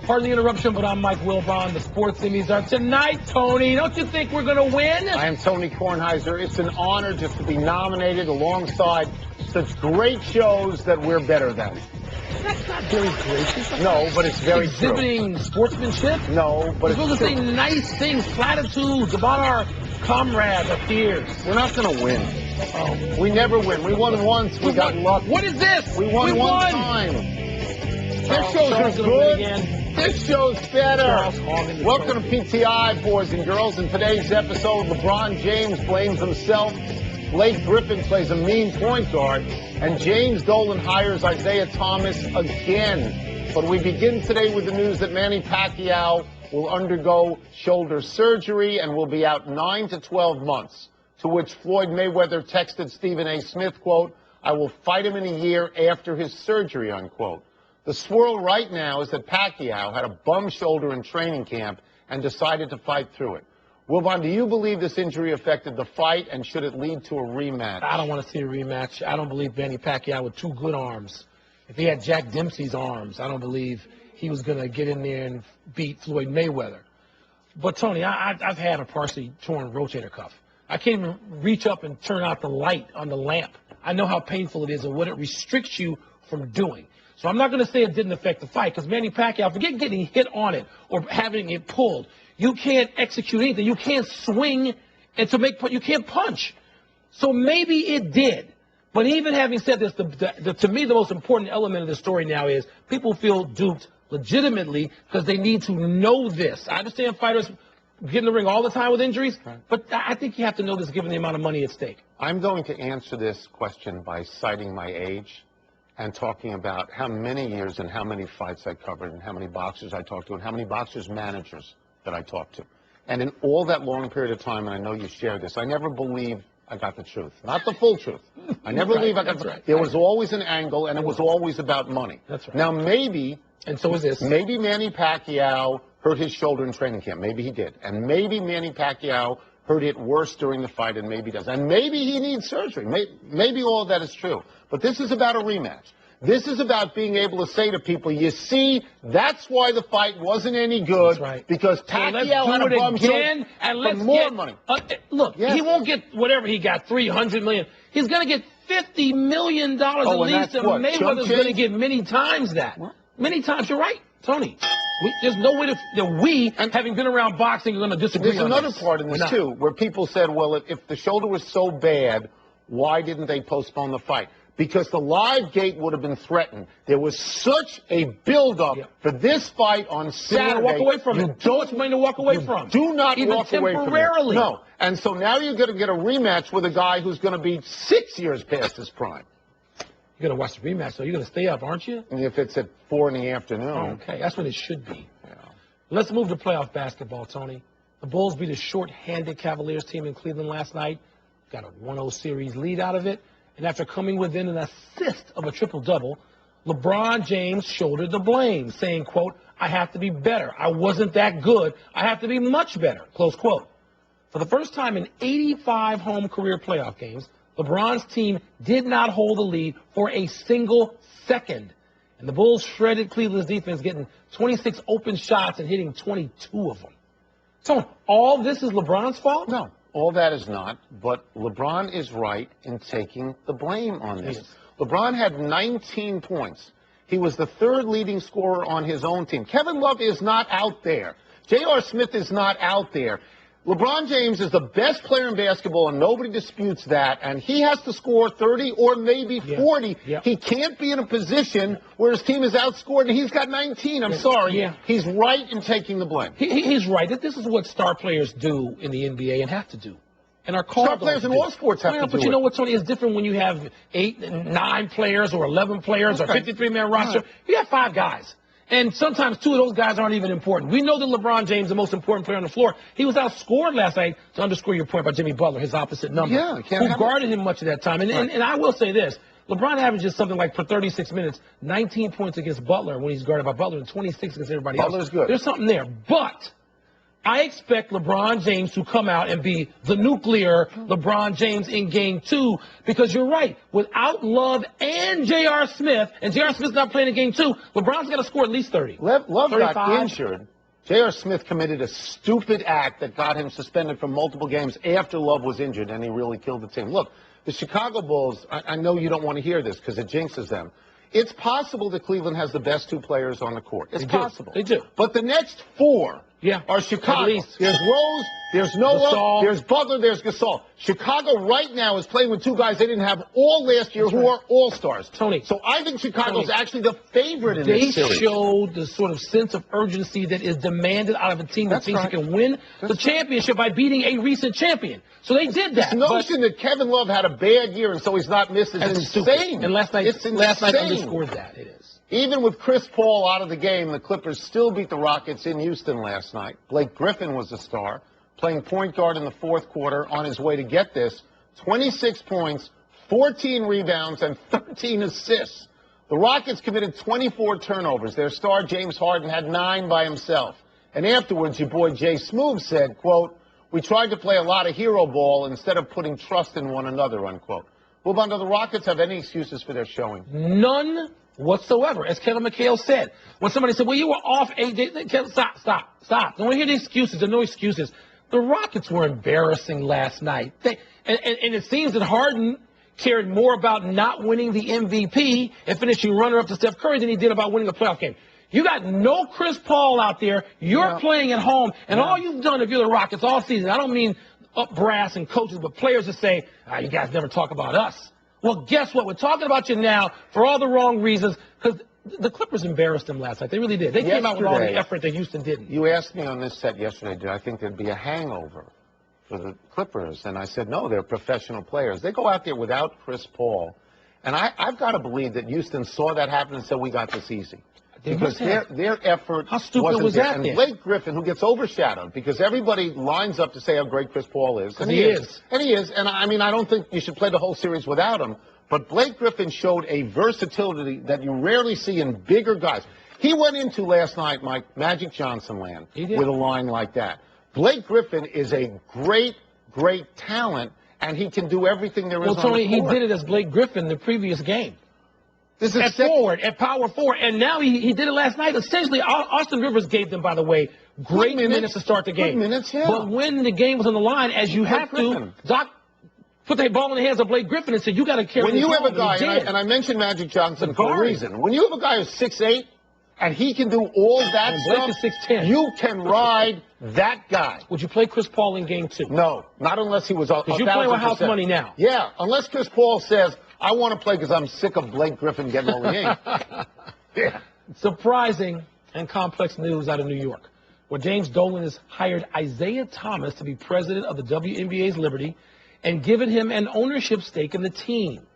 Pardon the interruption, but I'm Mike Wilbon. The sports Emmys are tonight, Tony. Don't you think we're going to win? I am Tony Kornheiser. It's an honor just to be nominated alongside such great shows that we're better than. That's not very gracious. No, but it's very exhibiting true. Sportsmanship? No, but we're it's supposed to say nice things, platitudes about our comrades, our peers. We're not going to win. Oh. We never win. We won once. We got lucky. What is this? We won one time. This show's good. This show's better. Welcome to PTI, boys and girls. In today's episode, LeBron James blames himself. Blake Griffin plays a mean point guard. And James Dolan hires Isiah Thomas again. But we begin today with the news that Manny Pacquiao will undergo shoulder surgery and will be out 9 to 12 months. To which Floyd Mayweather texted Stephen A. Smith, quote, "I will fight him in a year after his surgery," unquote. The swirl right now is that Pacquiao had a bum shoulder in training camp and decided to fight through it. Wilbon, do you believe this injury affected the fight, and should it lead to a rematch? I don't want to see a rematch. I don't believe Manny Pacquiao with two good arms. If he had Jack Dempsey's arms, I don't believe he was going to get in there and beat Floyd Mayweather. But, Tony, I've had a partially torn rotator cuff. I can't even reach up and turn out the light on the lamp. I know how painful it is and what it restricts you from doing. So I'm not going to say it didn't affect the fight, because Manny Pacquiao, forget getting hit on it or having it pulled. You can't execute anything. You can't swing and you can't punch. So maybe it did. But even having said this, to me, the most important element of the story now is people feel duped legitimately because they need to know this. I understand fighters get in the ring all the time with injuries, but I think you have to know this given the amount of money at stake. I'm going to answer this question by citing my age and talking about how many years and how many fights I covered and how many boxers I talked to and how many boxers managers that I talked to. And in all that long period of time, and I know you share this, I never believed I got the truth. Not the full truth. I never believed I got the truth. There was always an angle, and it was always about money. That's right. Now, maybe, and so is this, maybe Manny Pacquiao hurt his shoulder in training camp. Maybe he did. And maybe Manny Pacquiao hurt it worse during the fight, and maybe does. And maybe he needs surgery. Maybe all of that is true. But this is about a rematch. This is about being able to say to people, you see, that's why the fight wasn't any good. That's right. Because Pacquiao had a bum again, and let's more get money. Look, yes. He won't get whatever he got, $300 million. He's going to get $50 million at least, and Mayweather's going to get many times that. What? Many times. You're right, Tony. There's no way that we, having been around boxing, are going to disagree on this. There's another part in this, too, where people said, well, if the shoulder was so bad, why didn't they postpone the fight? Because the live gate would have been threatened. There was such a buildup for this fight on Saturday. You walk away from it. Too much money to walk away from. Do not even walk away from it. Temporarily. No. And so now you're going to get a rematch with a guy who's going to be 6 years past his prime. You're going to watch the rematch, so you're going to stay up, aren't you? And if it's at 4 in the afternoon. Oh, okay, that's when it should be. Yeah. Let's move to playoff basketball, Tony. The Bulls beat a short-handed Cavaliers team in Cleveland last night. Got a 1-0 series lead out of it. And after coming within an assist of a triple-double, LeBron James shouldered the blame, saying, quote, "I have to be better. I wasn't that good. I have to be much better," close quote. For the first time in 85 home career playoff games, LeBron's team did not hold the lead for a single second. And the Bulls shredded Cleveland's defense, getting 26 open shots and hitting 22 of them. So all this is LeBron's fault? No. All that is not, but LeBron is right in taking the blame on this. Yes. LeBron had 19 points. He was the third leading scorer on his own team. Kevin Love is not out there. J.R. Smith is not out there. LeBron James is the best player in basketball, and nobody disputes that, and he has to score 30 or maybe 40. Yeah. He can't be in a position where his team is outscored, and he's got 19. I'm sorry. Yeah. He's right in taking the blame. He's right. This is what star players do in the NBA and have to do. And our star players in all sports have to do it. But you know what, Tony? It's different when you have 8 and 9 players or 11 players or 53-man roster. Right. You have 5 guys. And sometimes 2 of those guys aren't even important. We know that LeBron James, the most important player on the floor, he was outscored last night, to underscore your point, by Jimmy Butler, his opposite number, who guarded him much of that time. And I will say this. LeBron averages something like, per 36 minutes, 19 points against Butler when he's guarded by Butler and 26 against everybody else. Butler's good. There's something there. But I expect LeBron James to come out and be the nuclear LeBron James in Game 2, because you're right. Without Love and J.R. Smith, and J.R. Smith's not playing in Game 2, LeBron's got to score at least 30. Love 35. got injured. J.R. Smith committed a stupid act that got him suspended from multiple games after Love was injured, and he really killed the team. Look, the Chicago Bulls, I know you don't want to hear this because it jinxes them. It's possible that Cleveland has the best 2 players on the court. It's possible. They do. But the next 4 are Chicago. At least. There's Rose, there's Noah, Gasol. there's Butler, there's Gasol. Chicago right now is playing with 2 guys they didn't have all last year who are all-stars. Tony. So I think Chicago's actually the favorite in this series. They showed the sort of sense of urgency that is demanded out of a team that thinks it can win the championship by beating a recent champion. So they did that. This notion that Kevin Love had a bad year and so he's not missing is insane. Stupid. And last night underscored that. It is. Even with Chris Paul out of the game, the Clippers still beat the Rockets in Houston last night. Blake Griffin was the star, playing point guard in the 4th quarter on his way to get this. 26 points, 14 rebounds, and 13 assists. The Rockets committed 24 turnovers. Their star, James Harden, had 9 by himself. And afterwards, your boy Jay Smoove said, quote, "We tried to play a lot of hero ball instead of putting trust in one another," unquote. Wilbon, do the Rockets have any excuses for their showing? None whatsoever. As Kevin McHale said, when somebody said, well, you were off 8 days, stop. Don't hear the excuses. There are no excuses. The Rockets were embarrassing last night. And it seems that Harden cared more about not winning the MVP and finishing runner-up to Steph Curry than he did about winning a playoff game. You got no Chris Paul out there. You're playing at home. And all you've done, if you're the Rockets all season, I don't mean up brass and coaches, but players that say, you guys never talk about us. Well, guess what? We're talking about you now for all the wrong reasons, because the Clippers embarrassed them last night. They really did. They came out with all the effort that Houston didn't. You asked me on this set yesterday, did I think there'd be a hangover for the Clippers? And I said, no, they're professional players. They go out there without Chris Paul. And I've got to believe that Houston saw that happen and said, we got this easy. Because their effort wasn't there. And Blake Griffin, who gets overshadowed because everybody lines up to say how great Chris Paul is. And he is. And he is. And I mean, I don't think you should play the whole series without him. But Blake Griffin showed a versatility that you rarely see in bigger guys. He went into last night, Mike, Magic Johnson land with a line like that. Blake Griffin is a great, great talent, and he can do everything there is on the court. Well, Tony, he did it as Blake Griffin the previous game. This is at power forward, and now he did it last night. Essentially, Austin Rivers gave them, by the way, great minutes to start the game. Good minutes, yeah. But when the game was on the line, as you have to, Doc put the ball in the hands of Blake Griffin and said, you got to carry this ball. When you have a guy, and I mentioned Magic Johnson for a reason. When you have a guy who's 6'8", and he can do all that stuff, Blake is 6'10". You can ride that guy. Would you play Chris Paul in Game 2? No, not unless he was 1,000%. Because you're playing with house money now. Yeah, unless Chris Paul says, I want to play because I'm sick of Blake Griffin getting all the games. Yeah. Surprising and complex news out of New York, where James Dolan has hired Isiah Thomas to be president of the WNBA's Liberty and given him an ownership stake in the team.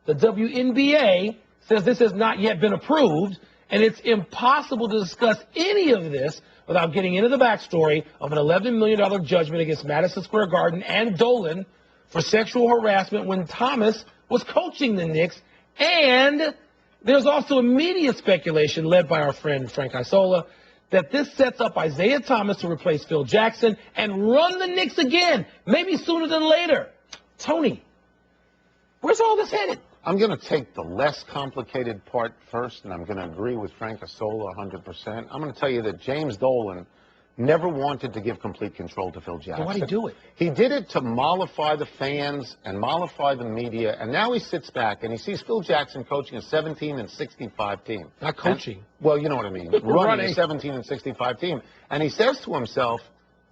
The WNBA says this has not yet been approved, and it's impossible to discuss any of this without getting into the backstory of an $11 million judgment against Madison Square Garden and Dolan for sexual harassment when Thomas was coaching the Knicks. And there's also immediate speculation led by our friend Frank Isola that this sets up Isiah Thomas to replace Phil Jackson and run the Knicks again, maybe sooner than later. Tony, where's all this headed? I'm going to take the less complicated part first, and I'm going to agree with Frank Isola 100%. I'm going to tell you that James Dolan never wanted to give complete control to Phil Jackson. So why did he do it? He did it to mollify the fans and mollify the media, and now he sits back and he sees Phil Jackson coaching a 17-65 team. Not coaching. And, well, you know what I mean. Running a 17-65 team. And he says to himself,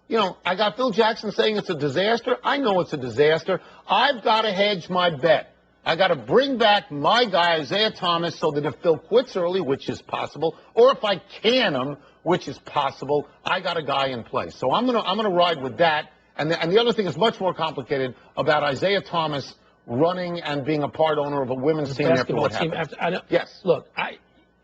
you know, I got Phil Jackson saying it's a disaster. I know it's a disaster. I've got to hedge my bet. I got to bring back my guy, Isiah Thomas, so that if Phil quits early, which is possible, or if I can him, which is possible, I got a guy in place. So I'm gonna ride with that. And the other thing is much more complicated about Isiah Thomas running and being a part owner of a women's team after what happened. Yes. Look,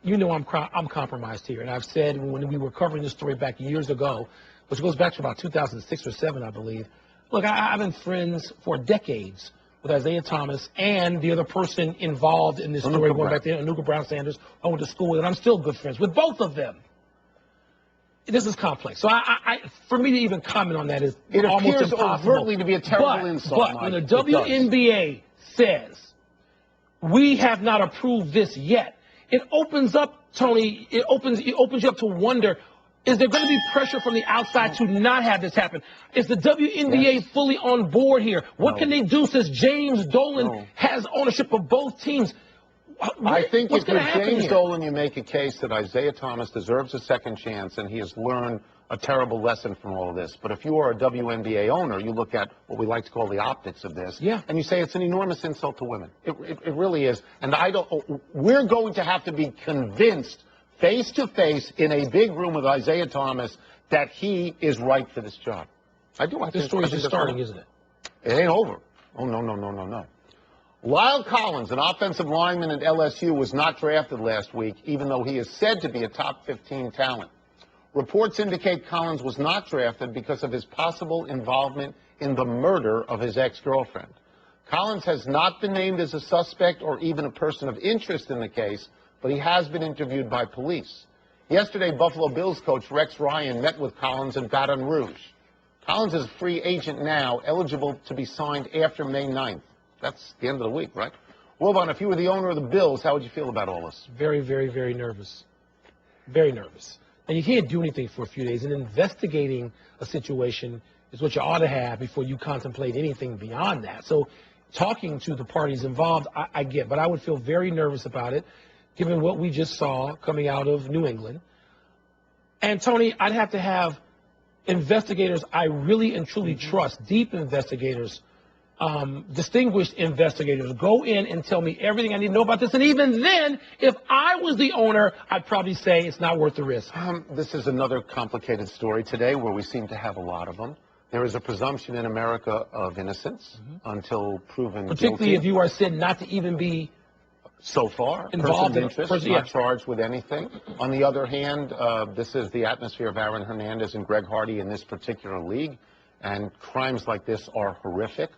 you know I'm compromised here, and I've said when we were covering this story back years ago, which goes back to about 2006 or 7, I believe. Look, I've been friends for decades with Isiah Thomas and the other person involved in this story going back there, Anuka Brown Sanders, I went to school with, and I'm still good friends with both of them. this is complex. So for me to even comment on that is almost appears impossible. overtly to be a terrible insult, But Mike. when the WNBA says we have not approved this yet, it opens up, Tony. It opens you up to wonder: is there going to be pressure from the outside to not have this happen? Is the WNBA fully on board here? What can they do since James Dolan has ownership of both teams? I think if you're James here? Dolan, you make a case that Isiah Thomas deserves a second chance and he has learned a terrible lesson from all of this. But if you are a WNBA owner, you look at what we like to call the optics of this, and you say it's an enormous insult to women. It really is. And we're going to have to be convinced face-to-face in a big room with Isiah Thomas that he is right for this job. This story's just starting, isn't it? It ain't over. Oh, no. Lyle Collins, an offensive lineman at LSU, was not drafted last week, even though he is said to be a top 15 talent. Reports indicate Collins was not drafted because of his possible involvement in the murder of his ex-girlfriend. Collins has not been named as a suspect or even a person of interest in the case, but he has been interviewed by police. Yesterday, Buffalo Bills coach Rex Ryan met with Collins in Baton Rouge. Collins is a free agent now, eligible to be signed after May 9th. That's the end of the week, right? Wilbon, if you were the owner of the Bills, how would you feel about all this? Very, very, very nervous. Very nervous. And you can't do anything for a few days. And investigating a situation is what you ought to have before you contemplate anything beyond that. So talking to the parties involved, I get. But I would feel very nervous about it, given what we just saw coming out of New England. And, Tony, I'd have to have investigators I really and truly trust, deep investigators, distinguished investigators, go in and tell me everything I need to know about this. And even then, if I was the owner, I'd probably say it's not worth the risk. This is another complicated story today where we seem to have a lot of them. There is a presumption in America of innocence until proven particularly guilty. If you are said not to even be so far involved in interest, not charged with anything. On the other hand, this is the atmosphere of Aaron Hernandez and Greg Hardy in this particular league, and crimes like this are horrific.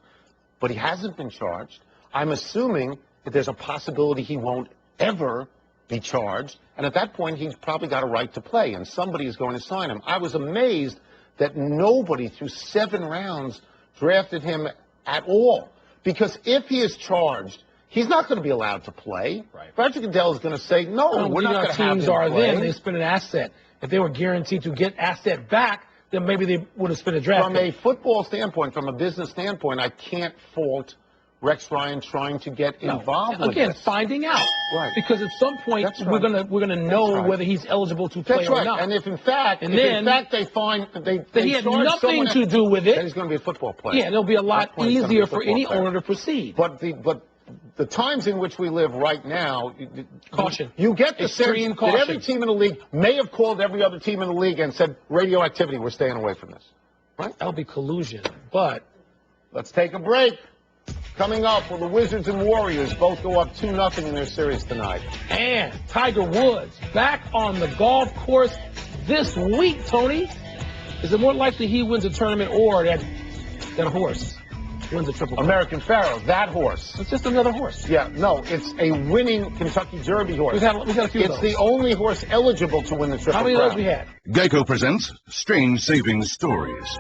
But he hasn't been charged. I'm assuming that there's a possibility he won't ever be charged, and at that point, he's probably got a right to play, and somebody is going to sign him. I was amazed that nobody through 7 rounds drafted him at all, because if he is charged, he's not going to be allowed to play. Right. Roger Goodell is going to say, no, we're not going to have him play. Then they spend an asset. If they were guaranteed to get asset back, then maybe they would have spent a draft. From a football standpoint, from a business standpoint, I can't fault Rex Ryan trying to get involved with again, this. Finding out. Right. Because at some point we're gonna know whether he's eligible to play or not. And if in fact they find that he had nothing to do with it, then he's going to be a football player. Yeah, it'll be a lot easier for any owner to proceed. But the times in which we live right now, caution. You get the extreme sense caution that every team in the league may have called every other team in the league and said, radioactivity, we're staying away from this. Right? That'll be collusion. But let's take a break. Coming up, will the Wizards and Warriors both go up 2-0 in their series tonight? And Tiger Woods back on the golf course this week, Tony. Is it more likely he wins a tournament or that horse wins a triple crown? American Pharaoh, that horse. It's just another horse. Yeah, no, it's a winning Kentucky Derby horse. We've had a few of those. It's the only horse eligible to win the triple crown. How many of those we had? Geico presents Strange Savings Stories.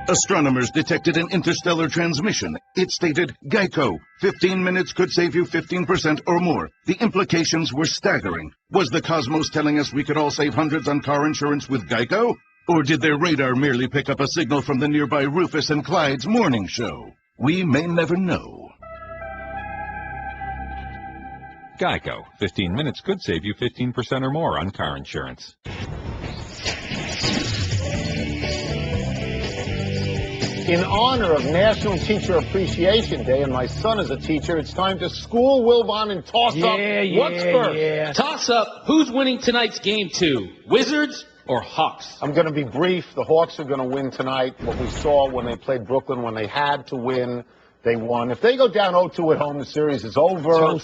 Astronomers detected an interstellar transmission. It stated, Geico, 15 minutes could save you 15% or more. The implications were staggering. Was the cosmos telling us we could all save hundreds on car insurance with Geico? Or did their radar merely pick up a signal from the nearby Rufus and Clyde's morning show? We may never know. Geico. 15 minutes could save you 15% or more on car insurance. In honor of National Teacher Appreciation Day, and my son is a teacher, it's time to school Wilbon and toss up. What's first? Yeah. Toss up. Who's winning tonight's game 2? Wizards or Hawks? I'm going to be brief. The Hawks are going to win tonight. What we saw when they played Brooklyn, when they had to win, they won. If they go down 0-2 at home, the series is over.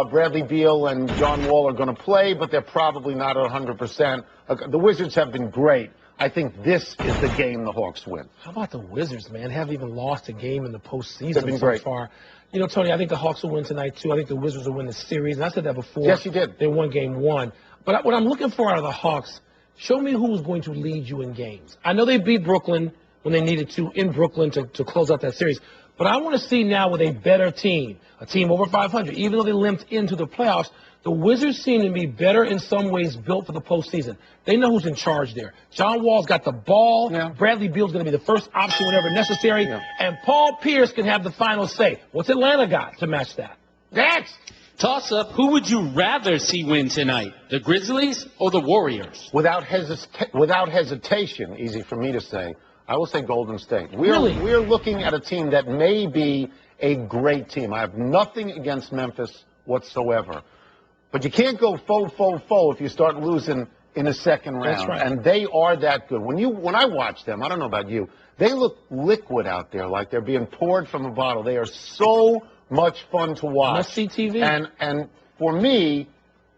Bradley Beal and John Wall are going to play, but they're probably not at 100%. The Wizards have been great. I think this is the game the Hawks win. How about the Wizards, man? Haven't even lost a game in the postseason They've been so great. far. You know, Tony, I think the Hawks will win tonight, too. I think the Wizards will win the series. And I said that before. Yes, you did. They won game 1. But what I'm looking for out of the Hawks, Show me who's going to lead you in games. I know they beat Brooklyn when they needed to in Brooklyn to close out that series. But I want to see now with a better team, a team over 500, even though they limped into the playoffs, the Wizards seem to be better in some ways built for the postseason. They know who's in charge there. John Wall's got the ball. Yeah. Bradley Beal's going to be the first option whenever necessary. Yeah. And Paul Pierce can have the final say. What's Atlanta got to match that? Next. Toss-up, who would you rather see win tonight, the Grizzlies or the Warriors? Without hesitation, easy for me to say, I will say Golden State. Really? We're looking at a team that may be a great team. I have nothing against Memphis whatsoever. But you can't go faux if you start losing in the second round. That's right. And they are that good. When I watch them, I don't know about you, they look liquid out there, like they're being poured from a bottle. They are so much fun to watch. Must see TV. And for me,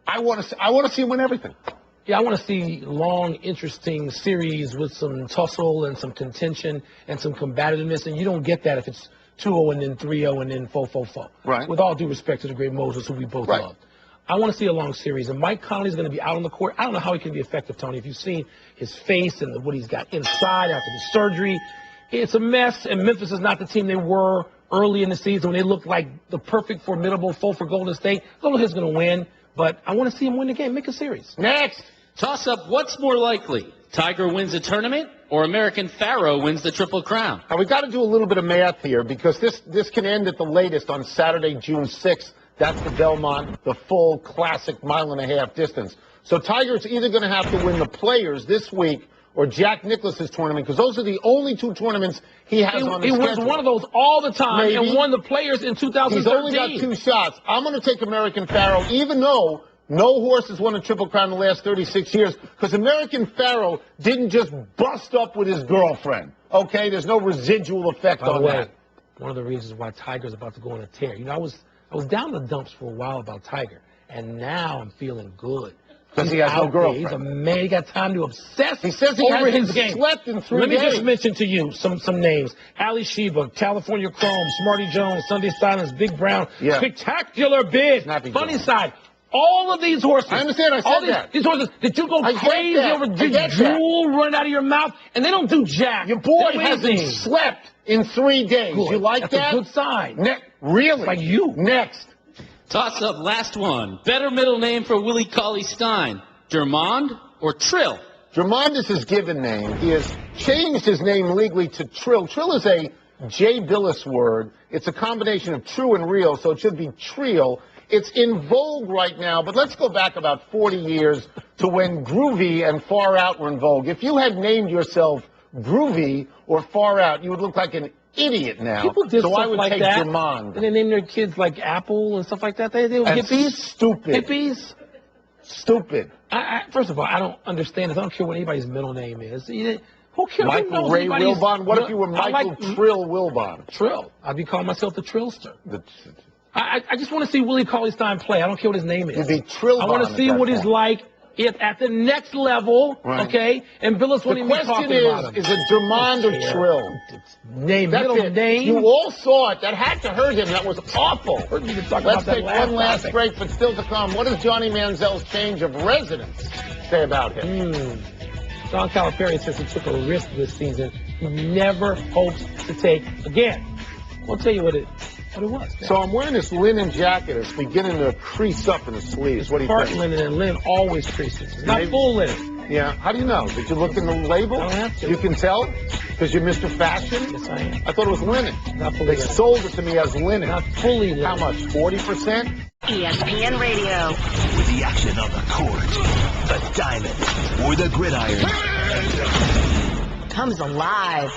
I want to see them win everything. Yeah, I want to see long, interesting series with some tussle and some contention and some combativeness, and you don't get that if it's 2-0 and then 3-0 and then 4-4-4. Right. With all due respect to the great Moses, who we both Right. love. I want to see a long series, and Mike Conley's going to be out on the court. I don't know how he can be effective, Tony. If you've seen his face and what he's got inside after the surgery, it's a mess, and Memphis is not the team they were early in the season when they looked like the perfect, formidable foe for Golden State. I don't know who's going to win, but I want to see him win the game, make a series. Next. Toss-up, what's more likely, Tiger wins the tournament or American Pharaoh wins the Triple Crown? Now, we got to do a little bit of math here because this can end at the latest on Saturday, June 6th. That's the Belmont, the full classic 1.5 mile distance. So Tiger's either going to have to win the Players this week or Jack Nicklaus's tournament, because those are the only two tournaments he has on his schedule. He wins one of those all the time. Maybe. And won the Players in 2013. He's only got 2 shots. I'm going to take American Pharaoh, even though no horse has won a Triple Crown in the last 36 years, because American Pharaoh didn't just bust up with his girlfriend. Okay, there's no residual effect By the on way, that. one of the reasons why Tiger's about to go on a tear. You know, I was down the dumps for a while about Tiger, and now I'm feeling good. Because he has no girlfriend. He's a man. He got time to obsess He says he over hasn't his game. slept in 3 Let me days. just mention to you some names. Ali Sheba, California Chrome, Smarty Jones, Sunday Silence, Big Brown, Yeah. Spectacular Bid, Snappy Funny Jones. Side. All of these horses. I understand. I said all these, that. These horses, did you go I get crazy that. over I get that. drool running out of your mouth? And they don't do jack. Your boy They don't hasn't anything. slept in 3 days. Good. You like That's that? a good sign. Really? Like you. Next. Toss-up, last one. Better middle name for Willie Cauley-Stein, Dermond or Trill? Drummond is his given name. He has changed his name legally to Trill. Trill is a Jay Billis word. It's a combination of true and real, so it should be Trill. It's in vogue right now, but let's go back about 40 years to when Groovy and Far Out were in vogue. If you had named yourself Groovy or Far Out, you would look like an idiot now. People did so stuff I would like take that. Drummond. And they named their kids like Apple and stuff like that. They were That's hippies. stupid. Hippies. Stupid. First of all, I don't understand this. I don't care what anybody's middle name is. Who cares? Who Michael knows Ray anybody's- Wilbon? What if you were I Michael like Trill Wilbon? Trill. I'd be calling myself the Trillster. I just want to see Willie Cauley-Stein play. I don't care what his name is. You'd be Trillbon I want to at see that what he's point. like at the next level, Right. okay? And Billis won't The even be question talking about him. is it Drummond or Trill? Name, That's middle it. name. You all saw it. That had to hurt him. That was awful. Heard me talk Let's about that take one last topic. break, but still to come. What does Johnny Manziel's change of residence say about him? John Calipari says he took a risk this season. He never hopes to take again. I'll tell you what it was. So I'm wearing this linen jacket. It's beginning to crease up in the sleeves. What do you Part think? linen and linen always creases. It's not Maybe. full linen. Yeah. How do you know? Did you look in the label? I don't have to. You can tell? Because you're Mr. Fashion? Yes, I am. I thought it was linen. Not fully They linen. sold it to me as linen. Not fully linen. How much? 40%? ESPN Radio. With the action on the court, the diamond, or the gridiron, Comes alive.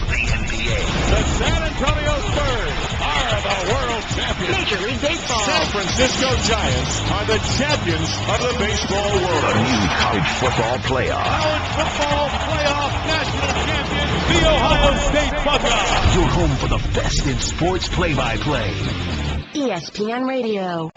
the NBA. The San Antonio Spurs are the world champions. Major League Baseball. San Francisco Giants are the champions of the baseball The world. new college football playoff. College football playoff national champion, the Ohio State Buckeyes. Your home for the best in sports play-by-play. ESPN Radio.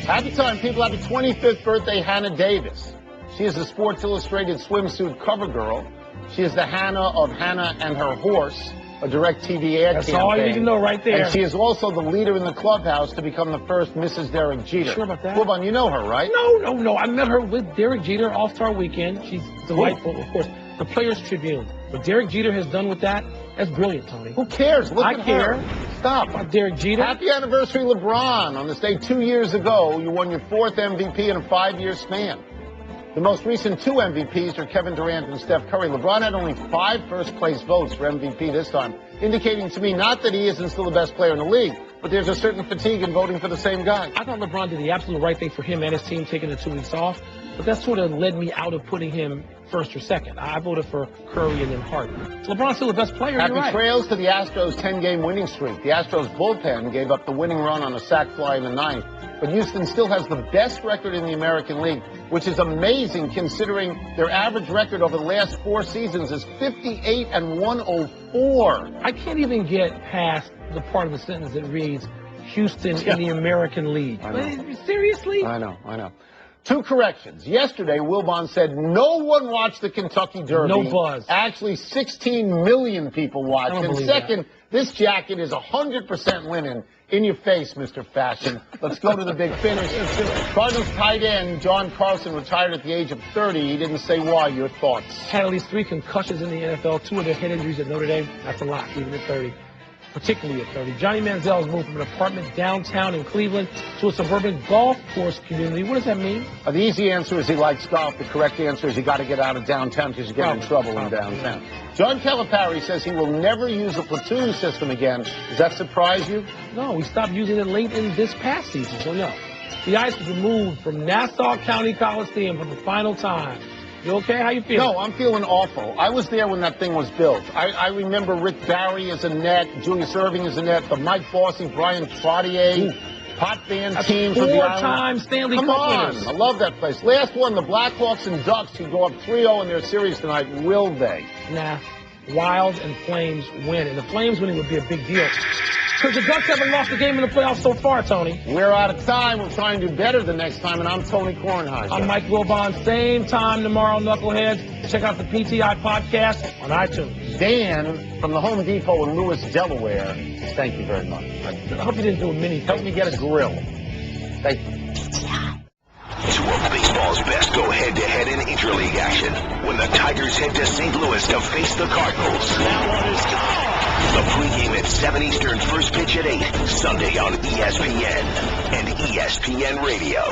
Happy time, people. Happy 25th birthday, Hannah Davis. She is the Sports Illustrated swimsuit cover girl. She is the Hannah of Hannah and Her Horse. a DirecTV ad That's campaign. all you need to know right there. And she is also the leader in the clubhouse to become the first Mrs. Derek Jeter. Sure about that? Wilbon, you know her, right? No. I met her with Derek Jeter All-Star Weekend. She's delightful, of course. The Players Tribune. What Derek Jeter has done with that, that's brilliant, Tony. Who cares? Look I at care. her. Stop. About Derek Jeter. Happy anniversary, LeBron. On this day 2 years ago, you won your 4th MVP in a 5-year span. The most recent 2 MVPs are Kevin Durant and Steph Curry. LeBron had only 5 first-place votes for MVP this time, indicating to me not that he isn't still the best player in the league, but there's a certain fatigue in voting for the same guy. I thought LeBron did the absolute right thing for him and his team taking the 2 weeks off, but that sort of led me out of putting him first or second. I voted for Curry and then Harden. LeBron's still the best player. Happy You're right. trails to the Astros' 10-game winning streak. The Astros bullpen gave up the winning run on a sac fly in the 9th, but Houston still has the best record in the American League, which is amazing considering their average record over the last 4 seasons is 58-104. I can't even get past the part of the sentence that reads, Houston in the American League. Seriously? I know. 2 corrections. Yesterday, Wilbon said no one watched the Kentucky Derby. No buzz. Actually, 16 million people watched. And second, this jacket is 100% linen. In your face, Mr. Fashion. Let's go to the big finish. Cardinals tight end John Carlson retired at the age of 30. He didn't say why. Your thoughts? Had at least 3 concussions in the NFL, 2 of their head injuries at Notre Dame. That's a lot, even at 30. Particularly at 30. Johnny Manziel has moved from an apartment downtown in Cleveland to a suburban golf course community. What does that mean? The easy answer is he likes golf. The correct answer is you got to get out of downtown because you get in trouble in downtown. John Calipari says he will never use a platoon system again. Does that surprise you? No, we stopped using it late in this past season, so no. The ice was removed from Nassau County Coliseum for the final time. You okay? How you feeling? No, I'm feeling awful. I was there when that thing was built. I remember Rick Barry as a net, Julius Erving as a net, the Mike Bossy, Brian Trottier, pot band teams of the island. 4-time Stanley Come Cup on, winners. I love that place. Last one, the Blackhawks and Ducks, who go up 3-0 in their series tonight. Will they? Nah. Wild and Flames win. And the Flames winning would be a big deal. Because the Ducks haven't lost a game in the playoffs so far, Tony. We're out of time. We'll try and do better the next time. And I'm Tony Kornheiser. I'm Mike Wilbon. Same time tomorrow, Knuckleheads. Check out the PTI podcast on iTunes. Dan from the Home Depot in Lewis, Delaware. Thank you very much. I hope you didn't do a mini. Help me get a grill. Thank you. 2 of baseball's best go head-to-head in interleague action when the Tigers head to St. Louis to face the Cardinals. That one is gone. The pregame at 7 Eastern, first pitch at 8, Sunday on ESPN and ESPN Radio.